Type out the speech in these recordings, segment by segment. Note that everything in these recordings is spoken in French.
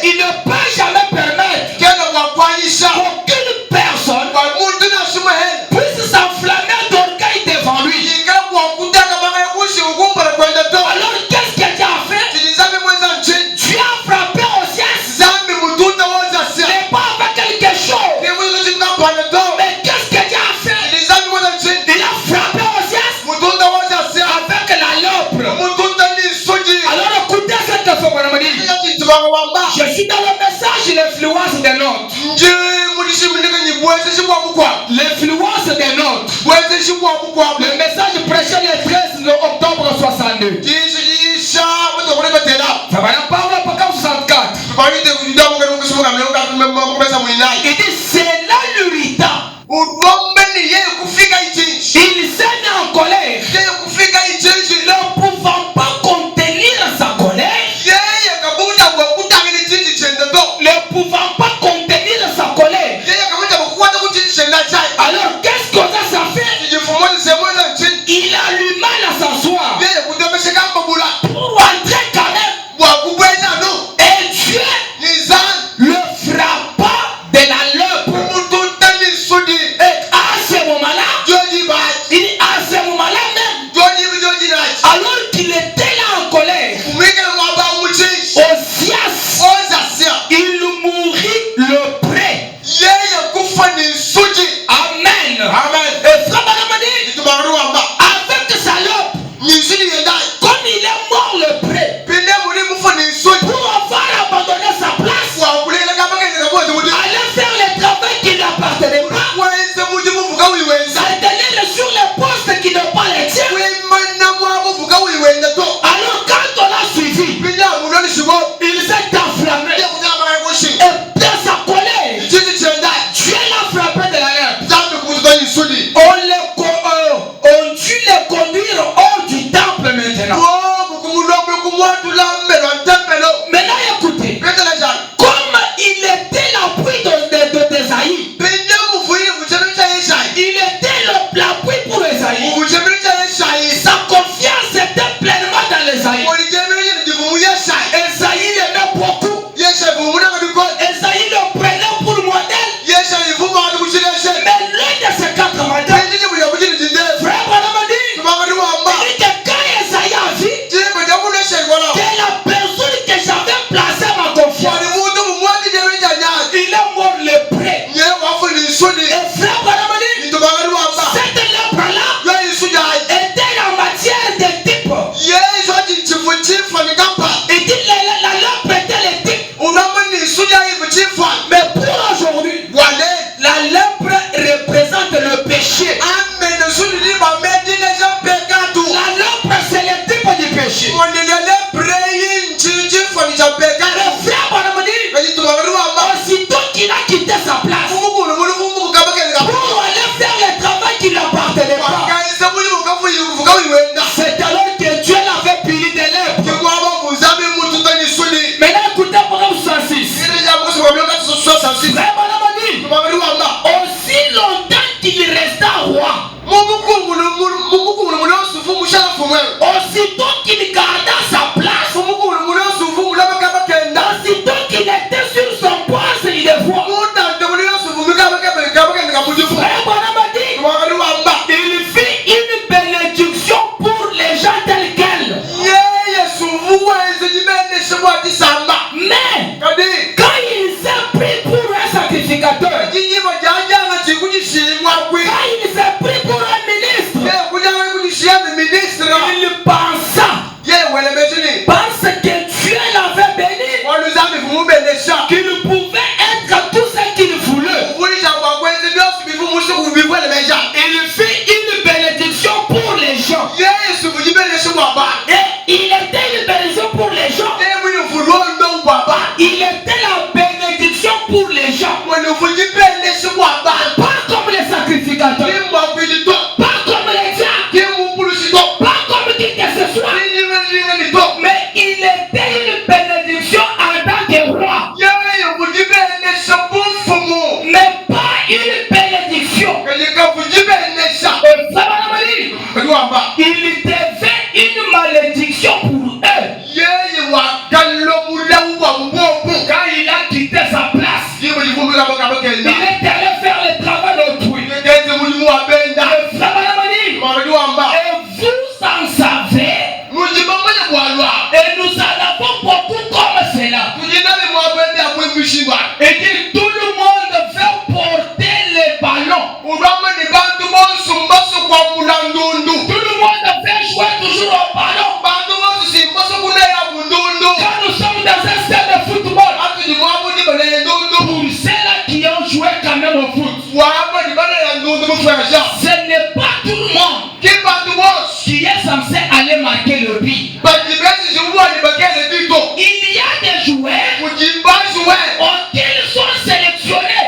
il ne peut jamais permettre qu'aucune personne puisse s'enflammer d'orgueil devant lui. Alors qu'est-ce que Dieu a fait? Dieu a frappé Osias. Mais pas avec quelque chose. Mais qu'est-ce que Dieu a fait? Il a frappé Osias avec la lèpre. Alors écoutez cette fois, mon ami. Je suis dans le message l'influence des nôtres. L'influence des nôtres. Le message prêché le 13 octobre 62. Ça va la parole pour 64. Il dit c'est là l'irritant. Il s'est mis en colère. Ne pouvant pas contenir sa colère. Ne pouvant pas contenir sa colère. Alors qu'est-ce que ça fait? Il a eu mal à s'asseoir pour entrer quand même. Et Dieu le frappa de la lèpre. Et à ce moment-là, il dit à ce moment-là même, alors qu'il était là en colère, Osias, il mourut le près. Amen. Et frère Baramadi, avec sa lèpre, comme il est mort le près, pour avoir abandonné sa place, aller faire le travail qui ne lui appartenait pas, s'alterner sur les postes qui n'ont pas les tiens. Alors quand on l'a suivi, il s'est enflammé. Et dans sa colère, Dieu l'a frappé de la lèpre. On dut les conduire hors du temple maintenant. Maintenant écoutez, comme il était l'appui d'Esaïe, il était l'appui pour Esaïe. Sa confiance était pleinement dans l'Esaïe. Esaïe l'aimait beaucoup. Esaïe le prenait pour modèle. Mais l'un de ces 4 modèles, frère Baramadi, il dit que quand Esaïe a vu que la personne que j'avais placé ma confiance, il est mort le près. Et frère Baramadi, cette lèpre-là était en matière de type. Il dit la lèpre était le type. Mais pour aujourd'hui, la lèpre représente le péché. La lèpre c'est le type du péché. Le frère Baramadi, aussitôt qu'il a quitté sa place pour aller faire le travail qui ne lui appartenait pas, c'est alors que Dieu l'avait puni de lèpre. Maintenant écoutez Proverbe 66. Il est allé faire le travail d'autrui. Et vous en savez. Et nous en avons beaucoup comme cela. Et dit tout le monde veut porter les ballons. Tout le monde veut jouer toujours au ballon. Quand nous sommes dans un stade de football, pour ceux-là qui ont joué quand même au foot, ce n'est pas tout le monde qui est censé aller marquer le but. Il y a des joueurs auxquels sont sélectionnés.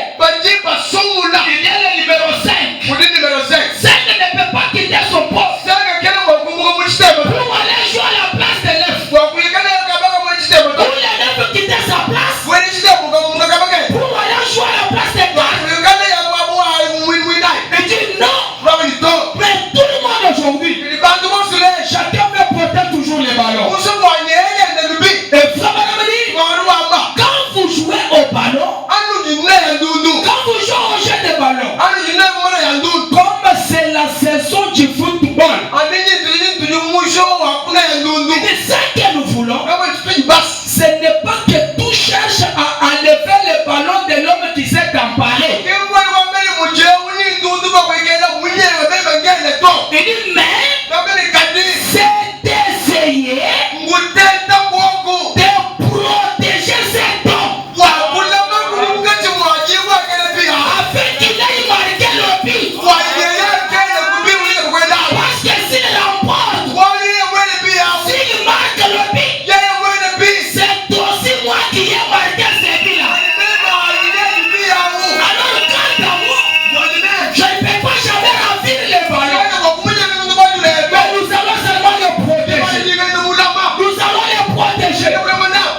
Il y a le numéro 5. 5 ne peut pas quitter son poste pour aller jouer à la place de l'œuf. Ou le 9 peut quitter sa place pour aller jouer à la place de garde. Il dit non. Mais tout le monde aujourd'hui, chacun veut porter toujours les ballons. Et Frère dit, quand vous jouez au ballon, quand vous jouez au jeu de ballon, comme c'est la saison du football, et ce que nous voulons, ce n'est pas que tout cherche à enlever le ballon de l'homme qui s'est emparé. Il dit, mais c'est d'essayer de protéger cet homme afin qu'il aille marquer le but. Parce que s'il remporte, s'il marque le but, c'est aussi moi qui ai marqué ce but-là. Alors quant à moi, je ne peux pas jamais ravir les ballons. Mais nous allons seulement les protéger. Nous allons les protéger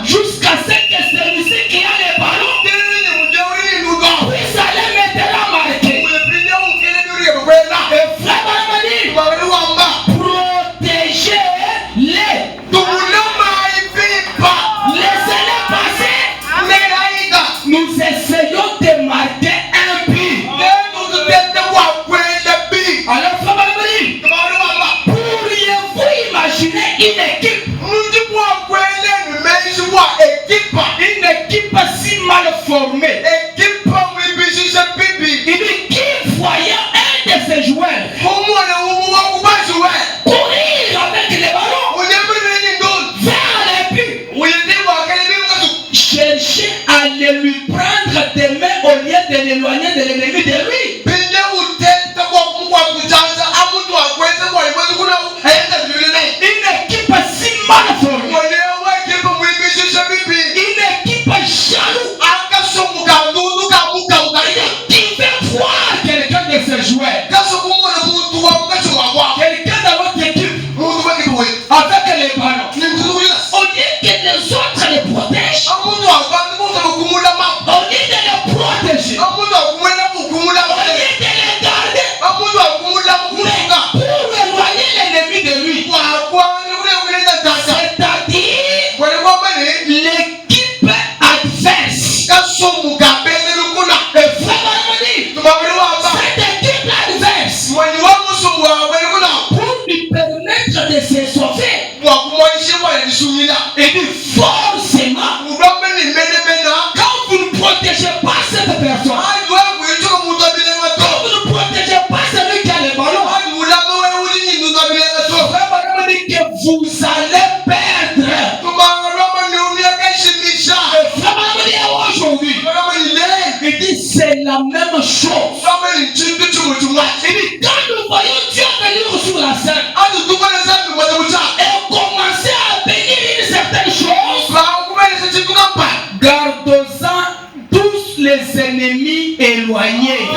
jusqu'à ce que celui-ci qui a les ballons puisse aller maintenant marquer. Et Frère Baramani, protégez-les. Laissez-les passer. Nous essayons de marquer un but. Alors Frère Baramani, pourriez-vous imaginer une équipe si mal formée? Il dit qui voyait un de ses joueurs courir avec les ballons vers les buts, chercher à le lui prendre des mains au lieu de l'éloigner de l'ennemi de lui. Une équipe si mal formée, une équipe jaloux, qui veut voir quelqu'un de ses joueurs, quelqu'un dans notre équipe avec les ballons. Au lieu que les autres les protègent, au lieu de les protéger, au lieu de les garder, mais pour éloigner l'ennemi de lui, c'est-à-dire l'équipe adverse. Et Frère Baramani, cette équipe adverse, pour lui permettre de se sauver, et dit forcément, quand vous ne protégez pas cette personne, quand vous ne protégez pas celui qui a le ballon, Frère Baramani, que vous allez perdre. Et Frère Baramani, aujourd'hui, il dit c'est la même chose. Il dit quand nous voyons Dieu venir sur la scène et commencer à bénir une certaine chose, gardons-en tous les ennemis éloignés.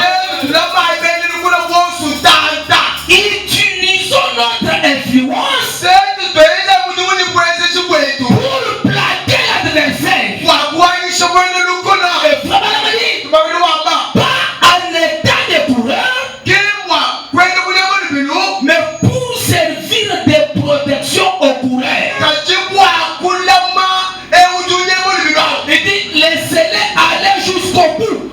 Utilisons notre influence pour plaquer l'adversaire. Et Frère Baramani, pas en état de coureur, mais pour servir de protection au coureur. Il dit laissez-les aller jusqu'au bout.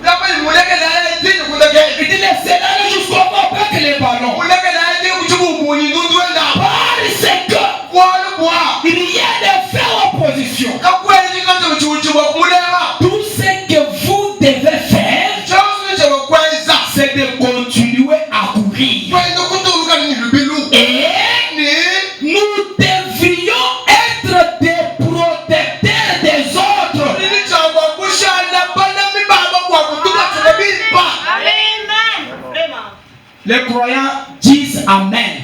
Les croyants disent Amen.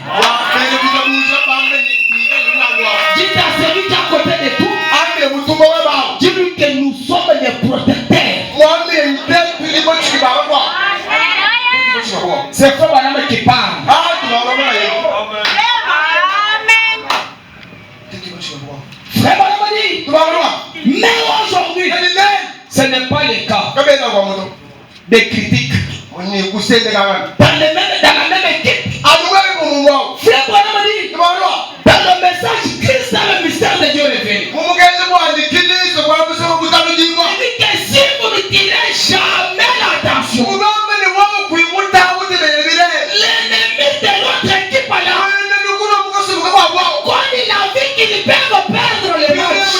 Dites à celui qui est à côté de tout, dis-lui que nous sommes les protecteurs. C'est comme un homme qui parle. Mais aujourd'hui, ce n'est pas le cas des critiques. Dans la même équipe. Frère Branham dit, dans le message Christ, dans le mystère de Dieu révélé, il dit que si vous ne tirez jamais l'attention, l'ennemi de notre équipe là, quand il a vu qu'ils peuvent perdre les matchs,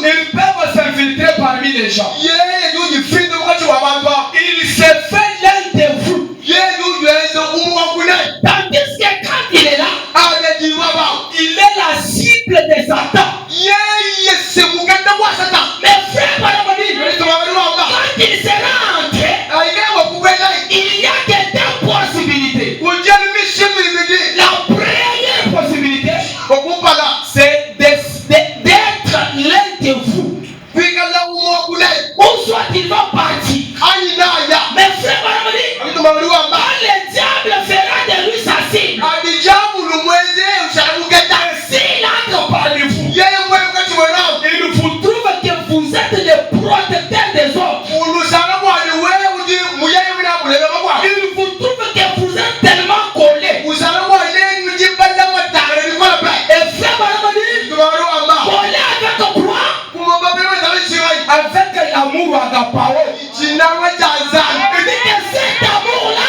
ils peuvent s'infiltrer parmi les gens. Il se fait l'un de vous. Tandis que quand il est là, il est la cible des Satan. Mais frère, quand il sera entré, il y a que deux possibilités. La première possibilité, c'est d'être l'un de vous. Ou soit il va partir. Mais frère, quand le diable fera de lui sa cible, s'il entre parmi vous, il vous trouve que vous êtes les protecteurs des autres. Il vous trouve que vous êtes tellement collés. Et frère, collés avec quoi? Avec l'amour à la parole. Il dit que cet amour-là,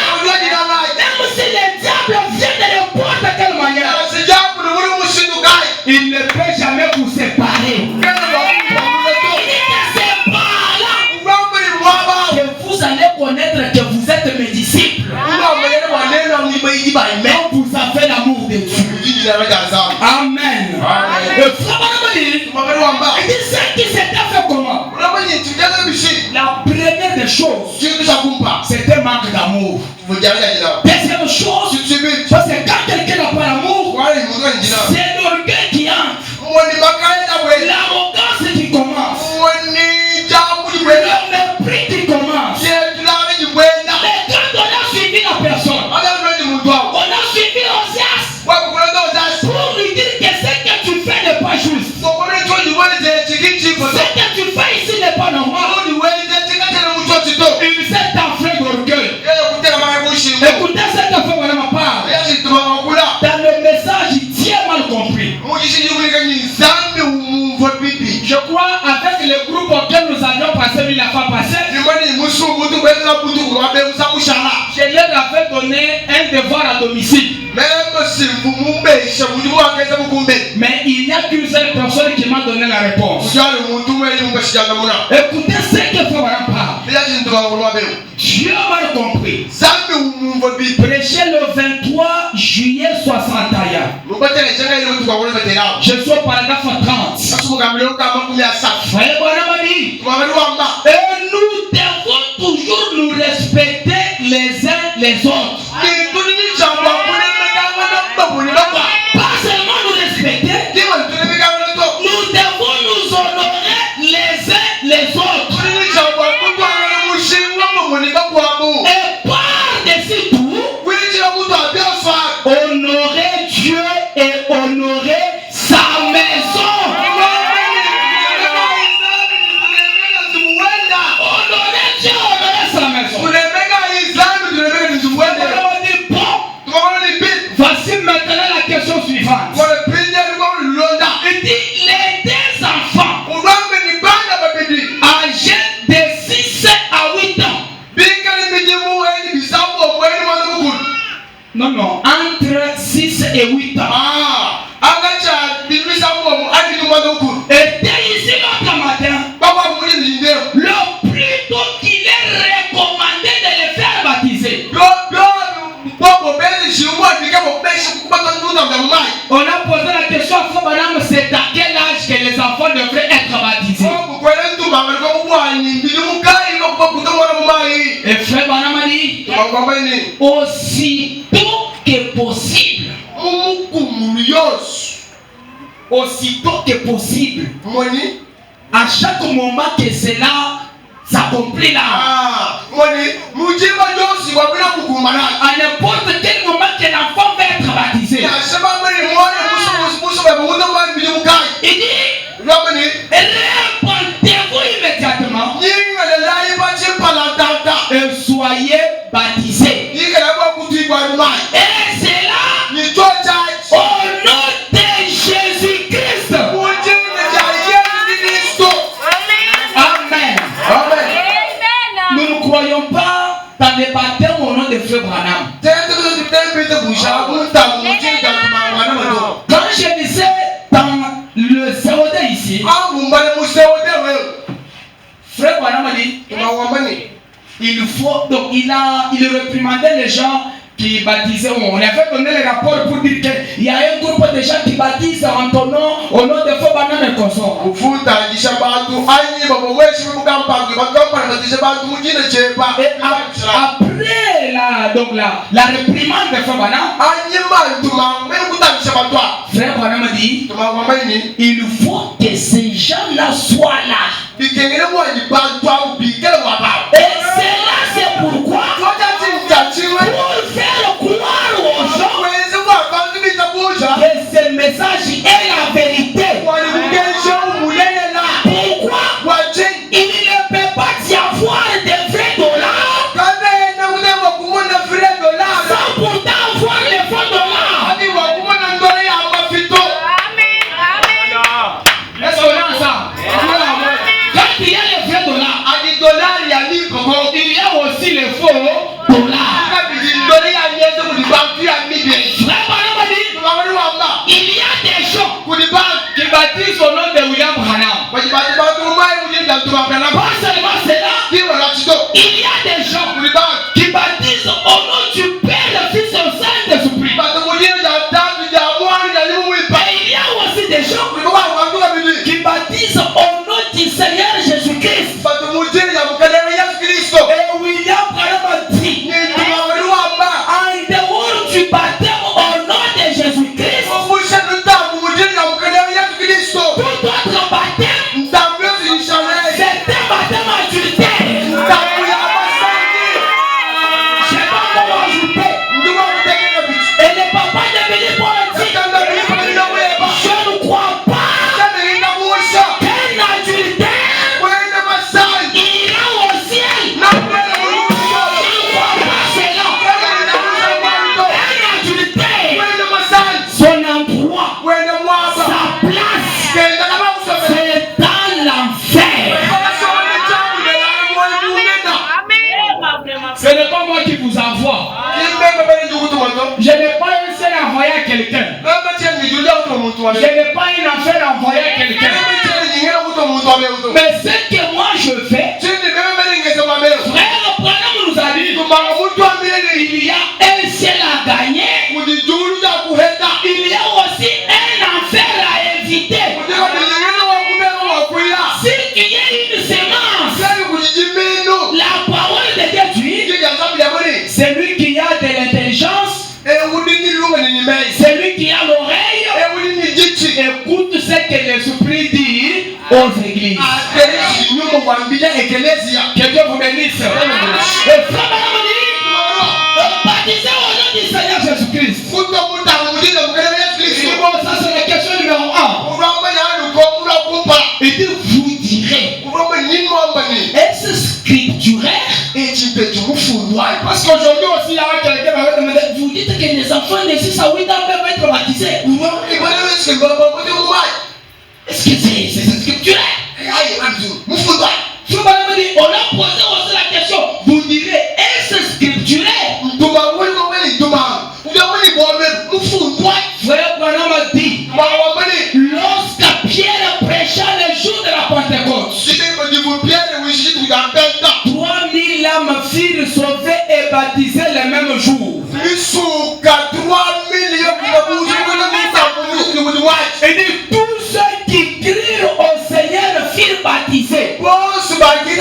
même si le diable vient de n'importe quelle manière, il ne peut jamais vous séparer. Il dit que c'est par là que vous allez connaître que vous êtes mes disciples. Donc vous avez l'amour de Dieu. Amen. Le frère, il dit ce qui s'était fait comment? La première des choses, c'était manque d'amour. Deuxième chose, parce que quand quelqu'un n'a pas d'amour, c'est l'orgueil qui entre, l'arrogance qui commence, le mépris qui commence. Mais quand on a suivi la personne, on a suivi Osias pour lui dire que ce que tu fais n'est pas juste, ce que tu fais ici n'est pas normal. Il s'est enflé d'orgueil. Écoutez ce que fait Madame parle. Dans le message, Dieu a mal compris. Je crois avec les groupes auxquels nous avions passé la fois passée, je leur avais donné un devoir à domicile. Mais il n'y a qu'une seule personne qui m'a donné la réponse. Écoutez ce que fait Madame parle. Dieu a mal compris. Prêcher le 23 juillet 61. Je suis au paragraphe 30. Frère Branham dit, et nous devons toujours nous respecter les uns les autres. Pas seulement nous respecter, nous devons nous honorer les uns les autres. Et par-dessus tout, honorer Dieu et honorer sa maison. Honorer Dieu, honorer sa maison. Aussitôt que possible. Aussitôt que possible. À chaque moment que cela s'accomplit là. À n'importe quel moment que l'enfant va être baptisé. Il dit, répondez-vous immédiatement et soyez baptisés. Et c'est là, au nom de Jésus-Christ. Amen. Nous ne croyons pas dans les baptêmes au nom de Frère Branham. Quand je disais dans le COD ici, Frère Branham a dit, il faut, donc il réprimandait les gens qui baptisaient. On avait donné les rapports pour dire qu'il y a un groupe de gens qui baptisent en ton nom, au nom de Frère Branham et consorts. Après la réprimande de Frère Branham, Frère Branham a dit, il faut que ces gens-là soient là. Et cela, c'est pourquoi, pour faire croire aux gens que ce message est la vérité. Pourquoi il ne peut pas y avoir de vrais dollars sans pourtant avoir les faux dollars. Est-ce qu'on a ça? Quand il y a les vrais dollars, il y a aussi les faux dollars. Il y a des gens qui baptisent au nom de William Branham. Pas seulement cela, il y a des gens qui baptisent au nom du Père, le Fils et le Saint-Esprit. Et il y a aussi des gens qui baptisent au nom du Seigneur Jésus-Christ. Et William Branham a dit, en dehors du baptême au nom de Jésus-Christ, tout autre baptême, c'est un baptême adultère. Je sais pas comment ajouter. Et le papa de Billy Paul dit, je ne crois pas qu'un adultère ira au ciel. Je ne crois pas cela. Un adultère, son emploi, sa place, c'est dans l'enfer. Ce n'est pas moi qui vous envoie. Je n'ai pas un seul envoyé à quelqu'un. Je n'ai pas une affaire envoyée à quelqu'un. Mais ce que moi je fais, Frère Branham nous a dit, il y a un ciel à gagner. Il y a aussi un enfer à éviter. S'il y a une sémence, la parole de Dieu dit, celui qui a de l'intelligence, celui qui a l'oreille, écoute ce que l'Esprit dit aux églises. Que Dieu vous bénisse. Et Frère Branham dit, baptisez au nom du Seigneur Jésus-Christ. Bon, ça c'est la question numéro 1. Il dit, vous direz, est-ce scripturaire? Parce qu'aujourd'hui aussi, il y a quelqu'un qui va demander, vous dites que les enfants de 6 à 8 ans peuvent être baptisés. Est-ce que c'est scripturaire? On a posé aussi la question, vous direz, est-ce scripturaire? Frère Branham a dit, lorsque Pierre prêcha le jour de la Pentecôte, 3000 âmes furent sauvées et baptisées le même jour. Et dit, tous ceux qui crient au Seigneur furent baptisés. Il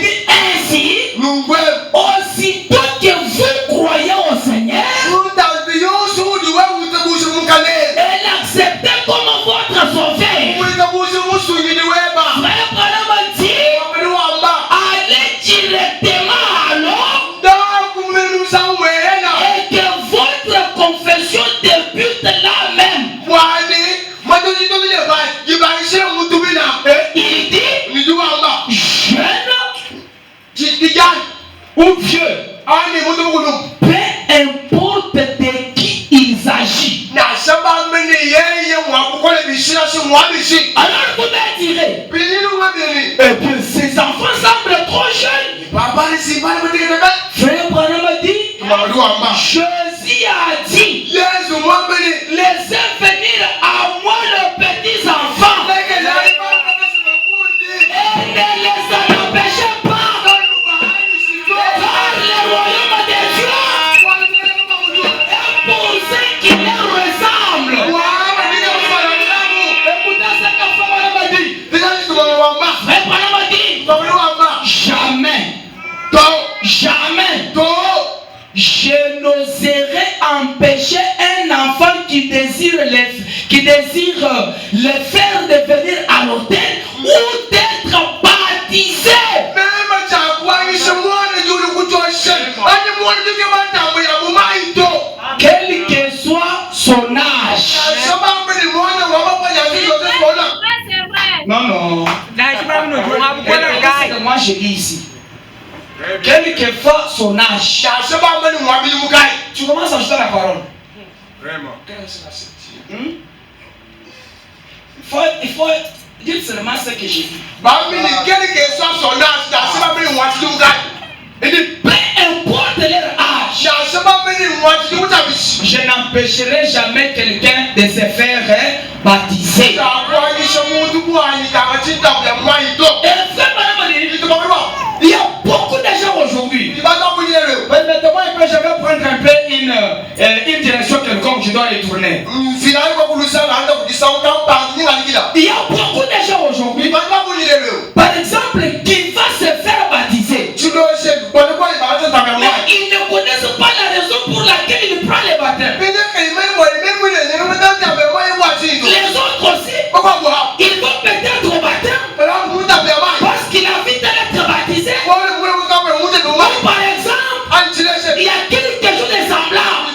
dit ainsi, aussi ou vieux, peu importe de qui il s'agit. Alors vous me direz, eh bien ces enfants semblent trop jeunes. Frère Branham a dit, Jésus a dit, laissez venir à moi les petits enfants et ne les en empêchez pas, car le royaume de Dieu est pour ceux qui les ressemblent. Écoutez ce que Frère Branham a dit. Frère Branham a dit, jamais je n'oserais empêcher un enfant qui désire le faire devenir à l'autel ou d'être baptisé. Quel que soit son âge. Non. Moi je dis ici. Quel que soit son âge. Tu commences à ajouter la parole. Vraiment. Il faut dire seulement ce que j'ai dit. Il dit, peu importe leur âge, je n'empêcherai jamais quelqu'un de se faire baptiser. Et il y a beaucoup de gens aujourd'hui. Permettez-moi un peu, je vais prendre un peu une direction quelconque, je dois les tourner. Il y a beaucoup de gens aujourd'hui, par exemple, qui va se faire baptiser. Mais ils ne connaissent pas la raison pour laquelle il prend le baptême. Les autres aussi, ils vont peut-être au baptême parce qu'il a envie d'être baptisé. Par exemple, il y a quelque chose de semblable.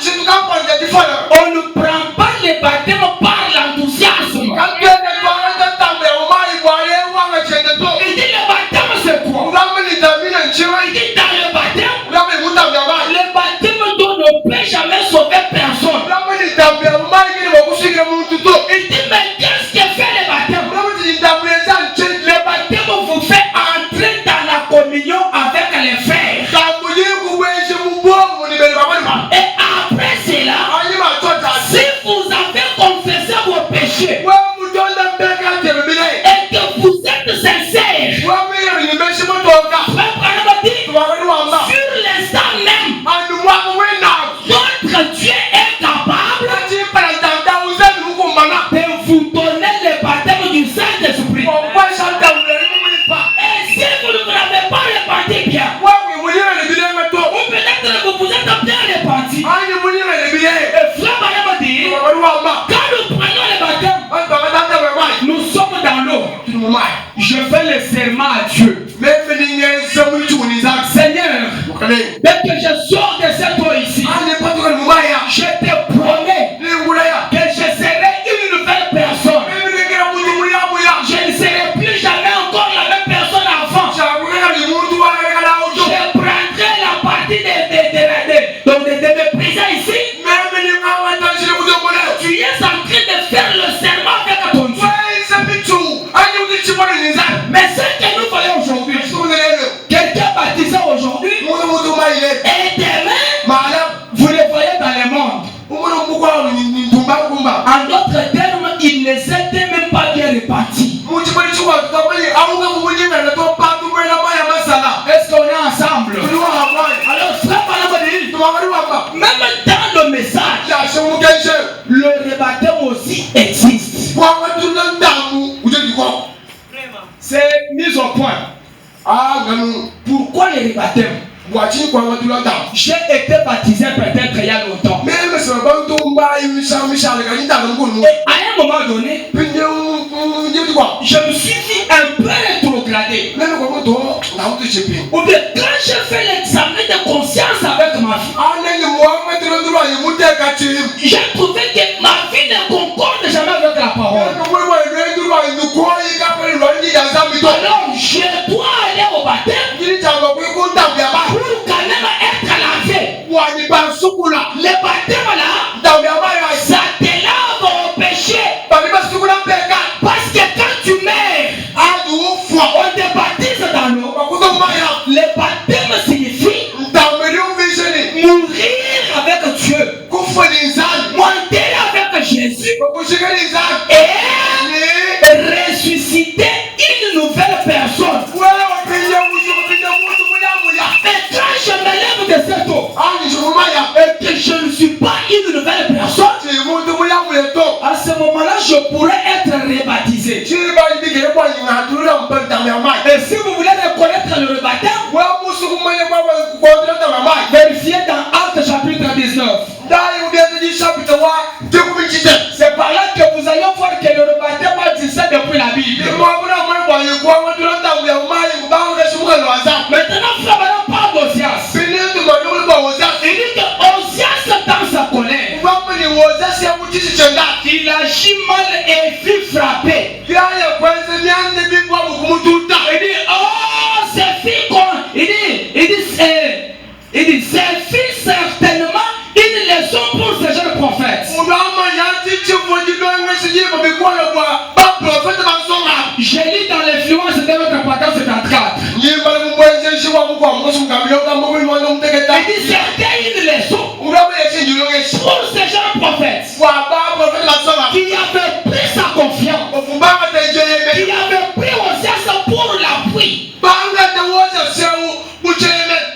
On ne prend pas le baptême par l'enthousiasme. Il dit le baptême c'est quoi? Il dit dans le baptême dont ne peut jamais sauver personne. Il dit mais qu'est-ce que fait le baptême? Le baptême vous fait entrer dans la communion avec les frères. Et après cela, si vous avez confessé vos péchés et que vous êtes sincères, sur l'instant même, votre Dieu est capable de vous donner le baptême du Saint-Esprit. Et si vous ne l'avez pas répandu bien, ou peut-être que vous êtes bien répandu, et Frère Branham dit, quand nous prenons le baptême, nous sommes dans l'eau. Je fais le serment à Dieu. Seigneur, dès que je sors de cette eau ici, je te promets que je serai une nouvelle personne. Je ne serai plus jamais encore la même personne avant. Je prendrai la partie de mes prisons ici. Tu es en train de faire le serment avec ton Dieu. Mais ce que nous voyons aujourd'hui, quelqu'un baptisé aujourd'hui, et demain, vous le voyez dans le monde. En d'autres termes, il ne s'était même pas bien réparti. Est-ce qu'on est ensemble? Alors, Frère Branham dit, même dans le message, le rebaptême aussi existe. C'est mis au point. Pourquoi le rebaptême? J'ai été baptisé peut-être il y a longtemps. Et à un moment donné, je me suis dit un peu rétrogradé. Ou bien quand j'ai fait l'examen de conscience avec ma vie, j'ai trouvé que ma vie ne concorde jamais avec la parole. Alors je dois aller au baptême pour Et si vous voulez reconnaître le baptême, vérifiez dans Actes chapitre 19. C'est par là que vous allez voir que le baptême a existé depuis la Bible. Maintenant, frère, on parle d'Osias. Il dit que Osias, dans sa colère, il agit mal et fut frappé. Il dit, oh, c'est fille qu'on... Il dit, c'est fille certainement une leçon pour ce jeune prophète. Je lis dans l'influence de notre patron 74. Il dit, c'était une leçon pour ce jeune prophète qui avait pris sa confiance, qui avait pris Osias pour l'appui.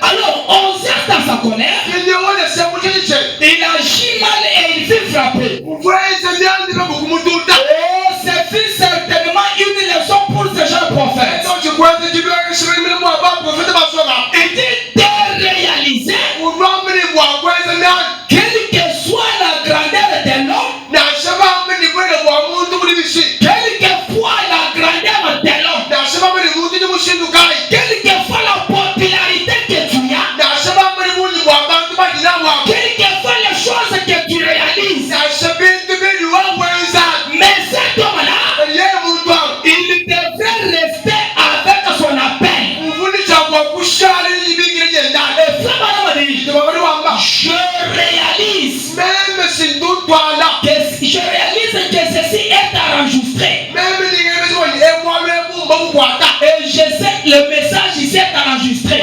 Alors, Osias dans sa colère, il agit mal et il fut frappé. Oh, c'est fut certainement une leçon pour ce jeune prophète. Il dit de réaliser quelle que soit la grandeur de l'homme, quelle que soit la grandeur de l'homme, quelle que soit la popularité que tu as, quelle que soit les choses que tu réalises, mais cet homme-là, il devrait rester avec son appel. Je réalise que ceci est enregistré. Et je sais que le message ici est enregistré.